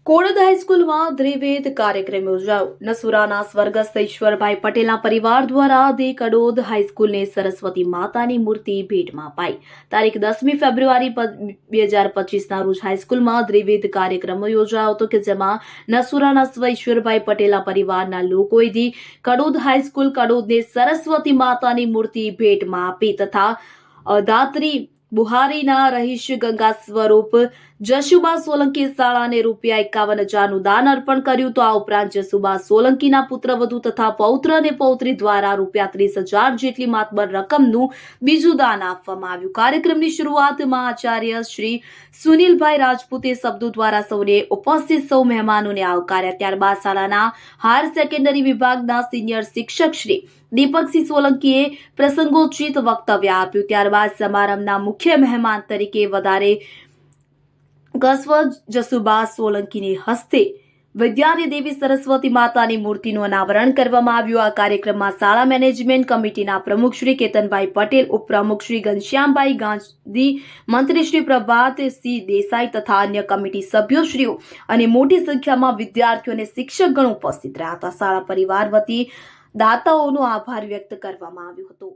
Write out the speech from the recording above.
કોડદ હાઈસ્કૂલમાં દ્વિવેદ કાર્યક્રમ યોજાયો। નસુરાના સ્વર્ગસ્થ ઈશ્વરભાઈ પટેલના પરિવાર દ્વારા ધી કડોદ હાઈસ્કૂલને સરસ્વતી માતાની મૂર્તિ ભેટમાં અપાઈ। તારીખ 10મી ફેબ્રુઆરી 2025ના રોજ હાઈસ્કૂલમાં દ્વિવેદ કાર્યક્રમ યોજાયો હતો કે જેમાં નસુરાના સ્વ ઈશ્વરભાઈ પટેલના પરિવારના લોકોએ ધી કડોદ હાઈસ્કૂલ કડોદને સરસ્વતી માતાની મૂર્તિ ભેટમાં આપી તથા દાત્રી બુહારીના રહીશ ગંગા સ્વરૂપ જશુબા સોલંકી શાળાને ₹51,000નું દાન અર્પણ કર્યું। તો આ ઉપરાંત જશુબા સોલંકીના પુત્રવધુ તથા પૌત્ર અને પૌત્રી દ્વારા ₹30,000 જેટલી માતબર રકમનું બીજું દાન આપવામાં આવ્યું। કાર્યક્રમની શરૂઆતમાં આચાર્ય શ્રી સુનિલભાઈ રાજપૂતે શબ્દો દ્વારા સૌને ઉપસ્થિત સૌ મહેમાનોને આવકાર્યા। ત્યારબાદ શાળાના હાયર સેકન્ડરી વિભાગના સિનિયર શિક્ષક શ્રી દીપકસિંહ સોલંકીએ પ્રસંગોચિત વક્તવ્ય આપ્યું। ત્યારબાદ સમારંભના મુખ્ય મહેમાન તરીકે વધારે ગસ્વ જસુબા સોલંકીની હસ્તે વિદ્યાની દેવી સરસ્વતી માતાની મૂર્તિનું અનાવરણ કરવામાં આવ્યું। આ કાર્યક્રમમાં શાળા મેનેજમેન્ટ કમિટીના પ્રમુખ શ્રી કેતનભાઈ પટેલ, ઉપપ્રમુખ શ્રી ઘનશ્યામભાઈ ગાંધી, મંત્રી શ્રી પ્રભાતસિંહ દેસાઈ તથા અન્ય કમિટી સભ્યોશ્રીઓ અને મોટી સંખ્યામાં વિદ્યાર્થીઓ અને શિક્ષકગણ ઉપસ્થિત રહ્યા હતા। શાળા પરિવાર વતી દાતાઓનો આભાર વ્યક્ત કરવામાં આવ્યો હતો।